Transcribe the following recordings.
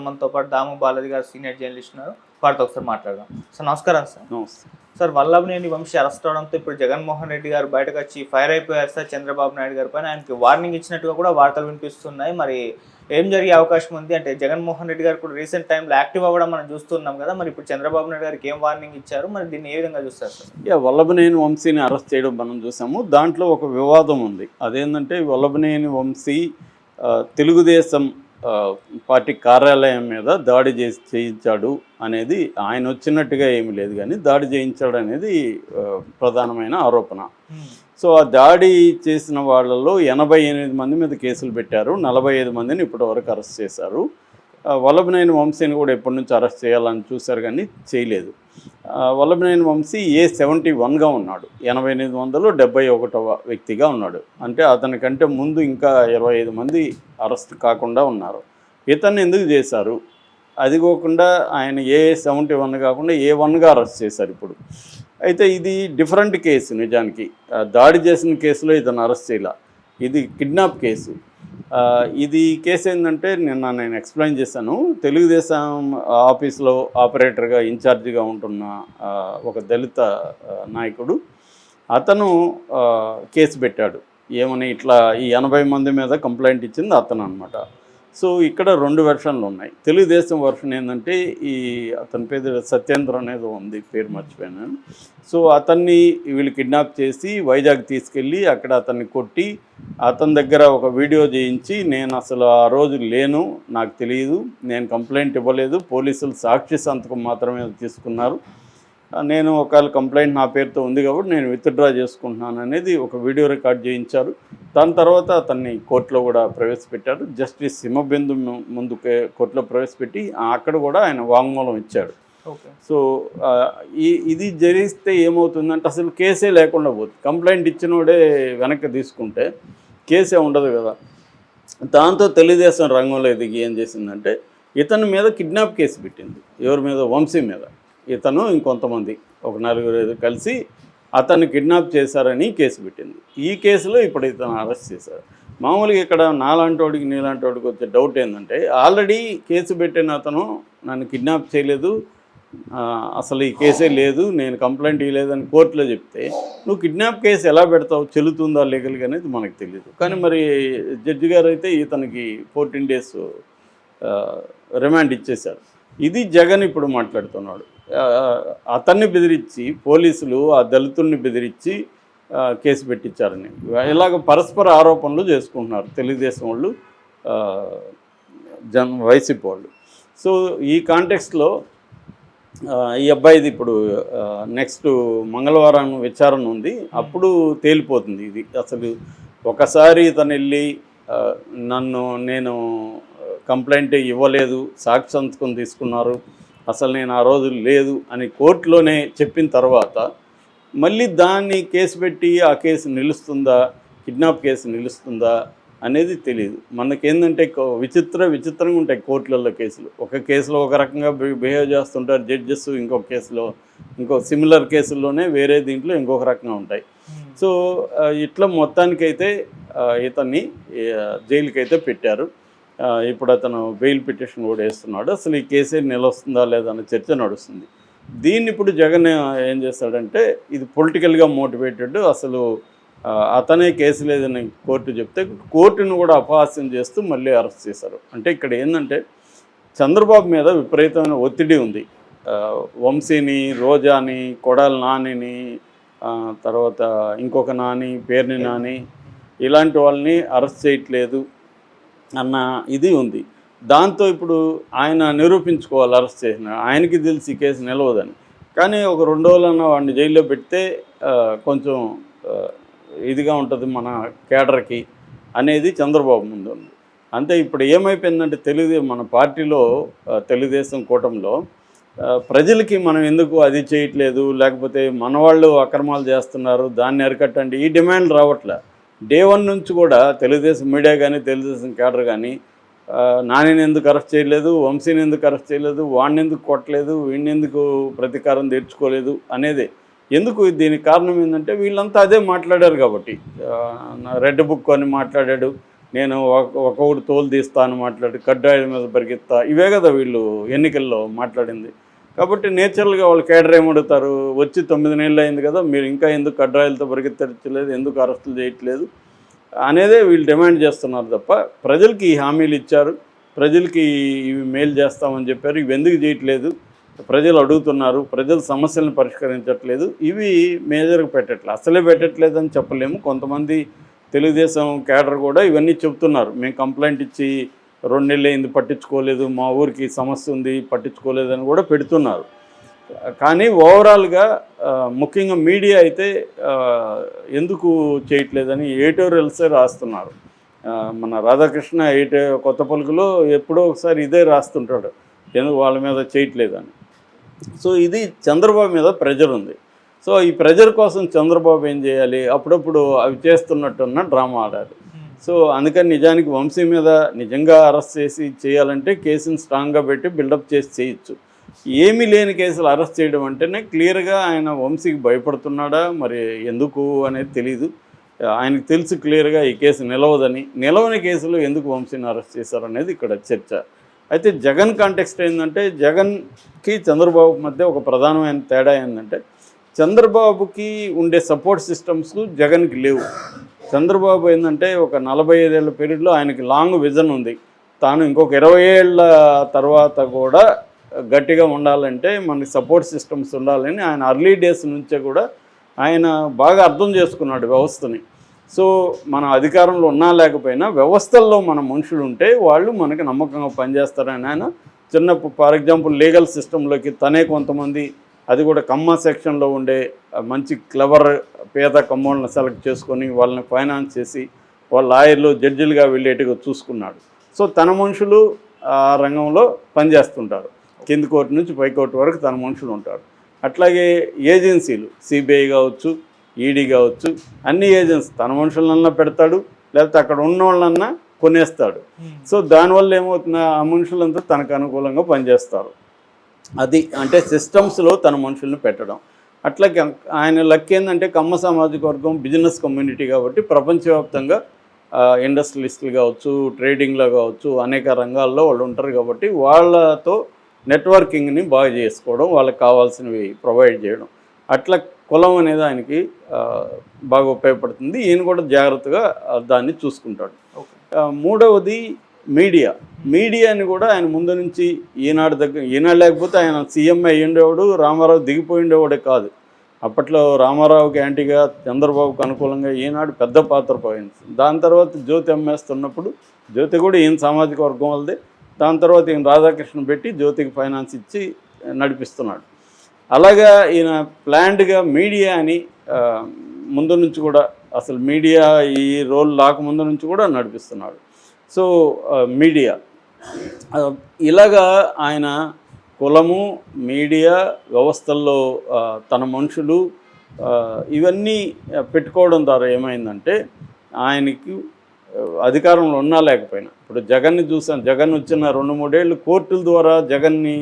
మనతో పాటు దాము బాలాజీ గారు సీనియర్ జర్నలిస్ట్ ఉన్నారు. వారితో ఒకసారి మాట్లాడదాం. సార్ నమస్కారం సార్. నమస్తే సార్ వల్లభనేని వంశీ అరెస్ట్ అవడంతో ఇప్పుడు జగన్మోహన్ రెడ్డి గారు బయటకు వచ్చి ఫైర్ అయిపోయారు సార్ చంద్రబాబు నాయుడు గారి పైన. ఆయనకి వార్నింగ్ ఇచ్చినట్టుగా కూడా వార్తలు వినిపిస్తున్నాయి. మరి ఏం జరిగే అవకాశం ఉంది అంటే జగన్మోహన్ రెడ్డి గారు కూడా రీసెంట్ టైంలో యాక్టివ్ అవ్వడం మనం చూస్తున్నాం కదా. మరి ఇప్పుడు చంద్రబాబు నాయుడు గారికి ఏం వార్నింగ్ ఇచ్చారు, మరి దీన్ని ఏ విధంగా చూస్తారు సార్? వల్లభనేని వంశీని అరెస్ట్ చేయడం మనం చూసాము. దాంట్లో ఒక వివాదం ఉంది. అదేంటంటే వల్లభనేని వంశీ తెలుగుదేశం పార్టీ కార్యాలయం మీద దాడి చేయించాడు అనేది, ఆయన వచ్చినట్టుగా ఏమీ లేదు కానీ దాడి చేయించాడు అనేది ప్రధానమైన ఆరోపణ. సో ఆ దాడి చేసిన వాళ్ళలో 88 మంది మీద కేసులు పెట్టారు. 45 మందిని ఇప్పటివరకు అరెస్ట్ చేశారు. వల్లభనేని వంశీని కూడా ఎప్పటి నుంచి అరెస్ట్ చేయాలని చూశారు కానీ చేయలేదు. వల్లభనేని వంశీ A71గా ఉన్నాడు. 8871వ వ్యక్తిగా ఉన్నాడు. అంటే అతనికంటే ముందు ఇంకా 25 మంది అరెస్ట్ కాకుండా ఉన్నారు. ఇతన్ని ఎందుకు చేశారు? అది కాకుండా ఆయన A71 కాకుండా A1గా అరెస్ట్ చేశారు ఇప్పుడు. అయితే ఇది డిఫరెంట్ కేసు. నిజానికి దాడి చేసిన కేసులో ఇతను అరెస్ట్ చేయాల. ఇది కిడ్నాప్ కేసు. ఇది కేసు ఏంటంటే నిన్న నేను ఎక్స్ప్లెయిన్ చేశాను. తెలుగుదేశం ఆఫీస్లో ఆపరేటర్గా ఇన్ఛార్జిగా ఉంటున్న ఒక దళిత నాయకుడు అతను కేసు పెట్టాడు. ఏమని ఇట్లా ఈ 80 మంది మీద కంప్లైంట్ ఇచ్చింది అతను అనమాట. సో ఇక్కడ 2 వెర్షన్లు ఉన్నాయి. తెలుగుదేశం వెర్షన్ ఏంటంటే అతని పేరు సత్యేంద్ర అనేది ఉంది, పేరు మర్చిపోయాను. సో అతన్ని వీళ్ళు కిడ్నాప్ చేసి వైజాగ్ తీసుకెళ్ళి అక్కడ అతన్ని కొట్టి అతని దగ్గర ఒక వీడియో చేయించి, నేను అసలు ఆ రోజు లేను, నాకు తెలియదు, నేను కంప్లైంట్ ఇవ్వలేదు, పోలీసులు సాక్షి సంతకం మాత్రమే తీసుకున్నారు, నేను ఒకవేళ కంప్లైంట్ నా పేరుతో ఉంది కాబట్టి నేను విత్డ్రా చేసుకుంటున్నాను అనేది ఒక వీడియో రికార్డ్ చేయించారు. దాని తర్వాత అతన్ని కోర్టులో కూడా ప్రవేశపెట్టారు. జస్టిస్ హిమబిందు ముందు కోర్టులో ప్రవేశపెట్టి అక్కడ కూడా ఆయన వాంగ్మూలం ఇచ్చాడు. సో ఇది జరిగిస్తే ఏమవుతుందంటే అసలు కేసే లేకుండా పోతుంది. కంప్లైంట్ ఇచ్చినోడే వెనక్కి తీసుకుంటే కేసే ఉండదు కదా. దాంతో తెలుగుదేశం రంగంలో దిగి ఏం చేసిందంటే ఇతని మీద కిడ్నాప్ కేసు పెట్టింది. ఎవరి మీద? వంశీ మీద. ఇతను ఇంకొంతమంది ఒక 4 కలిసి అతన్ని కిడ్నాప్ చేశారని కేసు పెట్టింది. ఈ కేసులో ఇప్పుడు ఇతను అరెస్ట్ చేశారు. మామూలుగా ఇక్కడ నాలాంటోడికి నీలాంటోడికి వచ్చే డౌట్ ఏంటంటే, ఆల్రెడీ కేసు పెట్టిన అతను నన్ను కిడ్నాప్ చేయలేదు, అసలు ఈ కేసే లేదు, నేను కంప్లైంట్ ఇవ్వలేదని కోర్టులో చెప్తే నువ్వు కిడ్నాప్ కేసు ఎలా పెడతావు, చెల్లుతుందా లీగల్గా అనేది మనకు తెలియదు. కానీ మరి జడ్జి గారు అయితే ఇతనికి 14 days రిమాండ్ ఇచ్చేశారు. ఇది జగన్ ఇప్పుడు మాట్లాడుతున్నాడు. అతన్ని బెదిరించి పోలీసులు ఆ దళితుల్ని బెదిరించి కేసు పెట్టించారని ఇలాగ పరస్పర ఆరోపణలు చేసుకుంటున్నారు తెలుగుదేశం వాళ్ళు, వైసీపీ వాళ్ళు. సో ఈ కాంటెక్స్ట్లో ఈ అబ్బాయిది ఇప్పుడు నెక్స్ట్ మంగళవారం విచారణ ఉంది. అప్పుడు తేలిపోతుంది ఇది. అసలు ఒకసారి ఇతను వెళ్ళి నేను కంప్లైంట్ ఇవ్వలేదు, సాక్షి సంతకం తీసుకున్నారు, అసలు నేను ఆ రోజు లేదు అని కోర్టులోనే చెప్పిన తర్వాత మళ్ళీ దాన్ని కేసు పెట్టి ఆ కేసు నిలుస్తుందా, కిడ్నాప్ కేసు నిలుస్తుందా అనేది తెలియదు. మనకేందంటే విచిత్రంగా ఉంటాయి కోర్టులలో కేసులు. ఒక కేసులో ఒక రకంగా బిహేవ్ చేస్తుంటారు జడ్జెస్, ఇంకొక కేసులో ఇంకో సిమిలర్ కేసుల్లోనే వేరే దీంట్లో ఇంకొక రకంగా ఉంటాయి. సో ఇట్లా మొత్తానికైతే ఇతన్ని జైలుకి అయితే పెట్టారు. ఇప్పుడు అతను బెయిల్ పిటిషన్ కూడా వేస్తున్నాడు. అసలు ఈ కేసే నిలవస్తుందా లేదా అన్న చర్చ నడుస్తుంది. దీన్ని ఇప్పుడు జగన్ ఏం చేస్తాడంటే ఇది పొలిటికల్గా మోటివేటెడ్, అసలు అతనే కేసు లేదని కోర్టు చెప్తే కోర్టును కూడా అపహాస్యం చేస్తూ మళ్ళీ అరెస్ట్ చేశారు. అంటే ఇక్కడ ఏంటంటే చంద్రబాబు మీద విపరీతమైన ఒత్తిడి ఉంది. వంశీని, రోజాని, కొడాలి నానిని, తర్వాత ఇంకొక నాని, పేర్ని నాని, ఇలాంటి వాళ్ళని అరెస్ట్ చేయట్లేదు అన్న ఇది ఉంది. దాంతో ఇప్పుడు ఆయన నిరూపించుకోవాలి అరెస్ట్ చేసిన. ఆయనకి తెలిసి కేసు నిలవదని. కానీ ఒక 2 రోజులన్నా వాడిని జైల్లో పెడితే కొంచెం ఇదిగా ఉంటుంది మన కేడర్కి అనేది చంద్రబాబు ముందు ఉంది. అంతే. ఇప్పుడు ఏమైపోయిందంటే మన పార్టీలో తెలుగుదేశం కూటమిలో ప్రజలకి మనం ఎందుకు అది చేయట్లేదు, లేకపోతే మన వాళ్ళు అక్రమాలు చేస్తున్నారు, దాన్ని అరికట్టండి, ఈ డిమాండ్ రావట్లే. డే 1 నుంచి కూడా తెలుగుదేశం మీడియా కానీ తెలుగుదేశం కేడర్ కానీ నానిని ఎందుకు అరెస్ట్ చేయలేదు, వంశీని ఎందుకు అరెస్ట్ చేయలేదు, వాడిని ఎందుకు కొట్టలేదు, వీడిని ఎందుకు ప్రతీకారం తీర్చుకోలేదు అనేది. ఎందుకు దీనికి కారణం ఏంటంటే వీళ్ళంతా అదే మాట్లాడారు కాబట్టి. రెడ్ బుక్ అని మాట్లాడాడు, నేను ఒక్కొక్కటి తోలు తీస్తా అని మాట్లాడి కడ్డాయిల మీద పరిగెత్తా, ఇవే కదా వీళ్ళు ఎన్నికల్లో మాట్లాడింది. కాబట్టి నేచురల్గా వాళ్ళు కేడర్ ఏమడుగుతారు, వచ్చి 9 నెలలు అయింది కదా, మీరు ఇంకా ఎందుకు కడ్డాయిలతో పరిగెత్తట్లేదు, ఎందుకు అరెస్టులు చేయట్లేదు అనేదే వీళ్ళు డిమాండ్ చేస్తున్నారు తప్ప ప్రజలకి ఈ హామీలు ఇచ్చారు, ప్రజలకి ఇవి మేలు చేస్తామని చెప్పారు, ఇవి ఎందుకు చేయట్లేదు, ప్రజలు అడుగుతున్నారు, ప్రజల సమస్యలను పరిష్కరించట్లేదు, ఇవి మేజర్గా పెట్టట్లేదు. అసలే పెట్టట్లేదని చెప్పలేము. కొంతమంది తెలుగుదేశం కేడర్ కూడా ఇవన్నీ చెప్తున్నారు, మేము కంప్లైంట్ ఇచ్చి 2 నెలలు అయింది పట్టించుకోలేదు, మా ఊరికి సమస్య ఉంది పట్టించుకోలేదని కూడా పెడుతున్నారు. కానీ ఓవరాల్గా ముఖ్యంగా మీడియా అయితే ఎందుకు చేయట్లేదని ఎడిటోరియల్సే రాస్తున్నారు. మన రాధాకృష్ణ కొత్త పలుకులో ఎప్పుడో ఒకసారి ఇదే రాస్తుంటాడు, ఎందుకు వాళ్ళ మీద చేయట్లేదని. సో ఇది చంద్రబాబు మీద ప్రెజర్ ఉంది. సో ఈ ప్రెజర్ కోసం చంద్రబాబు ఏం చేయాలి, అప్పుడప్పుడు అవి చేస్తున్నట్టున్న డ్రామా ఆడాలి. సో అందుకని నిజానికి వంశీ మీద నిజంగా అరెస్ట్ చేసి చేయాలంటే కేసుని స్ట్రాంగ్గా పెట్టి బిల్డప్ చేసి చేయొచ్చు. ఏమీ లేని కేసులు అరెస్ట్ చేయడం అంటేనే క్లియర్గా ఆయన వంశీకి భయపడుతున్నాడా మరి ఎందుకు అనేది తెలీదు. ఆయనకు తెలుసు క్లియర్గా ఈ కేసు నిలవని కేసులో ఎందుకు వంశీని అరెస్ట్ చేశారనేది ఇక్కడ చర్చ. అయితే జగన్ కాంటెక్స్ట్ ఏంటంటే, జగన్కి చంద్రబాబు మధ్య ఒక ప్రధానమైన తేడా ఏంటంటే, చంద్రబాబుకి ఉండే సపోర్ట్ సిస్టమ్స్ జగన్కి లేవు. చంద్రబాబు ఏంటంటే ఒక 45 ఏళ్ళ పీరియడ్లో ఆయనకి లాంగ్ విజన్ ఉంది. తాను ఇంకొక 20 ఏళ్ళ తర్వాత కూడా గట్టిగా ఉండాలంటే మనకి సపోర్ట్ సిస్టమ్స్ ఉండాలని ఆయన అర్లీ డేస్ నుంచే కూడా ఆయన బాగా అర్థం చేసుకున్నాడు వ్యవస్థని. సో మన అధికారంలో ఉన్నా లేకపోయినా వ్యవస్థల్లో మన మనుషులు ఉంటే వాళ్ళు మనకి నమ్మకంగా పనిచేస్తారని ఆయన ఫర్ ఎగ్జాంపుల్ లీగల్ సిస్టంలోకి తనే కొంతమంది, అది కూడా కమ్మ సెక్షన్లో ఉండే మంచి క్లవర్ పేద కమ్మోళ్ళని సెలెక్ట్ చేసుకొని వాళ్ళని ఫైనాన్స్ చేసి వాళ్ళ లాయర్లు జడ్జిలుగా వెళ్ళేట్టుగా చూసుకున్నాడు. సో తన మనుషులు ఆ రంగంలో పనిచేస్తుంటారు, కింది కోర్టు నుంచి పై కోర్టు వరకు తన మనుషులు ఉంటారు. అట్లాగే ఏజెన్సీలు సిబిఐ కావచ్చు, ఈడీ కావచ్చు, అన్ని ఏజెన్సీ తన మనుషులన్నా పెడతాడు, లేకపోతే అక్కడ ఉన్న వాళ్ళన్నా కొనేస్తాడు. సో దానివల్ల ఏమవుతుంది, ఆ మనుషులంతా తనకు అనుకూలంగా పనిచేస్తారు. అది అంటే సిస్టమ్స్లో తన మనుషుల్ని పెట్టడం. అట్లాగే ఆయన లక్ ఏంటంటే కమ్మ సామాజిక వర్గం బిజినెస్ కమ్యూనిటీ కాబట్టి ప్రపంచవ్యాప్తంగా ఇండస్ట్రియలిస్టులు కావచ్చు, ట్రేడింగ్లో కావచ్చు, అనేక రంగాల్లో వాళ్ళు ఉంటారు కాబట్టి వాళ్ళతో నెట్వర్కింగ్ని బాగా చేసుకోవడం, వాళ్ళకి కావాల్సినవి ప్రొవైడ్ చేయడం, అట్లా కులం అనేది ఆయనకి బాగా ఉపయోగపడుతుంది. ఈయన కూడా జాగ్రత్తగా దాన్ని చూసుకుంటాడు. మూడవది మీడియాని కూడా ఆయన ముందు నుంచి ఈనాడు లేకపోతే ఆయన సీఎం అయ్యిండేవాడు, రామారావు దిగిపోయిండేవాడే కాదు. అప్పట్లో రామారావుకి యాంటీగా చంద్రబాబుకు అనుకూలంగా ఈనాడు పెద్ద పాత్ర పోయింది. దాని తర్వాత జ్యోతి అమ్మేస్తున్నప్పుడు జ్యోతి కూడా ఈయన సామాజిక వర్గం వాళ్ళదే. దాని తర్వాత ఈయన రాధాకృష్ణ పెట్టి జ్యోతికి ఫైనాన్స్ ఇచ్చి నడిపిస్తున్నాడు. అలాగా ఈయన ప్లాన్డ్గా మీడియాని ముందు నుంచి కూడా, అసలు మీడియా ఈ రోల్ రాకముందు నుంచి కూడా నడిపిస్తున్నాడు. సో మీడియా ఇలాగా ఆయన కులము, మీడియా వ్యవస్థల్లో తన మనుషులు ఇవన్నీ పెట్టుకోవడం ద్వారా ఏమైందంటే ఆయనకి అధికారంలో ఉన్నా లేకపోయినా, ఇప్పుడు జగన్ని చూసాం, జగన్ వచ్చిన 2-3 ఏళ్ళు కోర్టుల ద్వారా జగన్ని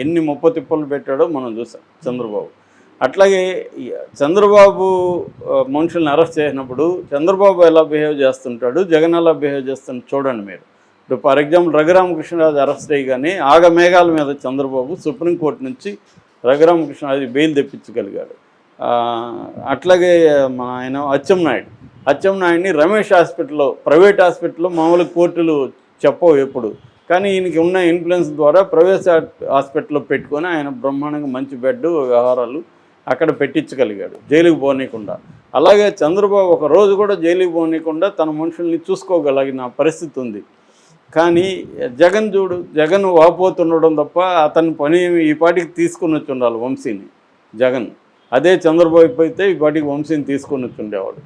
ఎన్ని ముప్పతిప్పలు పెట్టాడో మనం చూసాం చంద్రబాబు. అట్లాగే చంద్రబాబు మనుషుల్ని అరెస్ట్ చేసినప్పుడు చంద్రబాబు ఎలా బిహేవ్ చేస్తుంటాడు, జగన్ ఎలా బిహేవ్ చేస్తుంటాడు చూడండి మీరు. ఇప్పుడు ఫర్ ఎగ్జాంపుల్ రఘురామకృష్ణరాజు అరెస్ట్ అయ్యగానే ఆగమేఘాల మీద చంద్రబాబు సుప్రీంకోర్టు నుంచి రఘురామకృష్ణరాజు బెయిల్ తెప్పించగలిగాడు. అట్లాగే మన ఆయన అచ్చెన్నాయుడిని రమేష్ హాస్పిటల్లో, ప్రైవేట్ హాస్పిటల్లో మామూలు కోర్టులు చెప్పవు ఎప్పుడు, కానీ ఈయనకి ఉన్న ఇన్ఫ్లుయెన్స్ ద్వారా ప్రైవేట్ హాస్పిటల్లో పెట్టుకొని ఆయన బ్రహ్మాండంగా మంచి బెడ్ వ్యవహారాలు అక్కడ పెట్టించగలిగాడు, జైలుకు పోనీయకుండా. అలాగే చంద్రబాబు ఒక రోజు కూడా జైలుకు పోనీయకుండా తన మనుషుల్ని చూసుకోగలిగిన పరిస్థితి ఉంది. కానీ జగన్ వాపోతుండడం తప్ప అతని పని ఈ పాటికి తీసుకుని వచ్చి ఉండాలి వంశీని. జగన్ అదే చంద్రబాబు అయితే ఈ పాటికి వంశీని తీసుకొని వచ్చి ఉండేవాడు.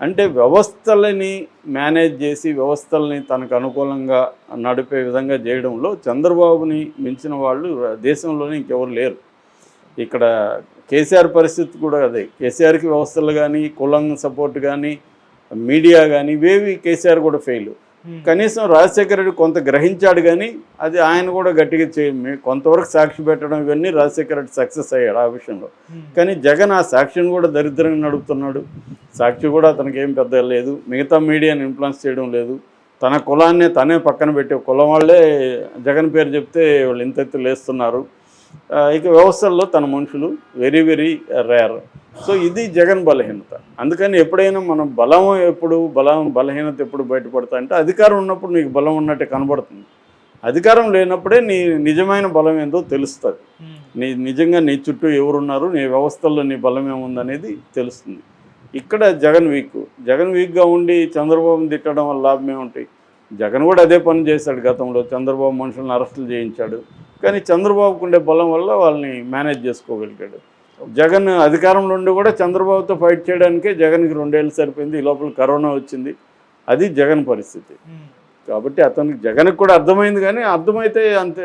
అంటే వ్యవస్థలని మేనేజ్ చేసి వ్యవస్థల్ని తనకు అనుకూలంగా నడిపే విధంగా చేయడంలో చంద్రబాబుని మించిన వాళ్ళు దేశంలోనే ఇంకెవరు లేరు. ఇక్కడ కేసీఆర్ పరిస్థితి కూడా అదే. కేసీఆర్కి వ్యవస్థలు కానీ, కులం సపోర్ట్ కానీ, మీడియా కానీ ఇవేవి కేసీఆర్ కూడా ఫెయిల్. కనీసం రాజశేఖర రెడ్డి కొంత గ్రహించాడు, కానీ అది ఆయన కూడా గట్టిగా కొంతవరకు సాక్షి పెట్టడం ఇవన్నీ రాజశేఖర రెడ్డి సక్సెస్ అయ్యాడు ఆ విషయంలో. కానీ జగన్ ఆ సాక్షిని కూడా దరిద్రంగా నడుపుతున్నాడు. సాక్షి కూడా అతనికి ఏం పెద్ద లేదు, మిగతా మీడియాని ఇన్ఫ్లుయెన్స్ చేయడం లేదు. తన కులాన్ని తనే పక్కన పెట్టే కులం వాళ్ళే జగన్ పేరు చెప్తే వాళ్ళు ఇంతెత్తు లేస్తున్నారు. ఇక వ్యవస్థల్లో తన మనుషులు వెరీ వెరీ రేర్. సో ఇది జగన్ బలహీనత. అందుకని ఎప్పుడైనా మనం బలహీనత ఎప్పుడు బయటపడతా అంటే అధికారం ఉన్నప్పుడు నీకు బలం ఉన్నట్టే కనబడుతుంది. అధికారం లేనప్పుడే నీ నిజమైన బలం ఏందో తెలుస్తుంది. నిజంగా నీ చుట్టూ ఎవరున్నారు, నీ వ్యవస్థల్లో నీ బలం ఏముందనేది తెలుస్తుంది. ఇక్కడ జగన్ వీక్గా ఉండి చంద్రబాబుని తిట్టడం వల్ల లాభం ఏముంటాయి? జగన్ కూడా అదే పని చేశాడు గతంలో. చంద్రబాబు మనుషులను అరెస్టులు చేయించాడు. కానీ చంద్రబాబుకు ఉండే బలం వల్ల వాళ్ళని మేనేజ్ చేసుకోగలిగాడు. జగన్ అధికారంలో ఉండి కూడా చంద్రబాబుతో ఫైట్ చేయడానికే జగన్కి 2 ఏళ్ళు సరిపోయింది. ఈ లోపల కరోనా వచ్చింది. అది జగన్ పరిస్థితి. కాబట్టి జగన్కి కూడా అర్థమైంది, కానీ అర్థమైతే అంతే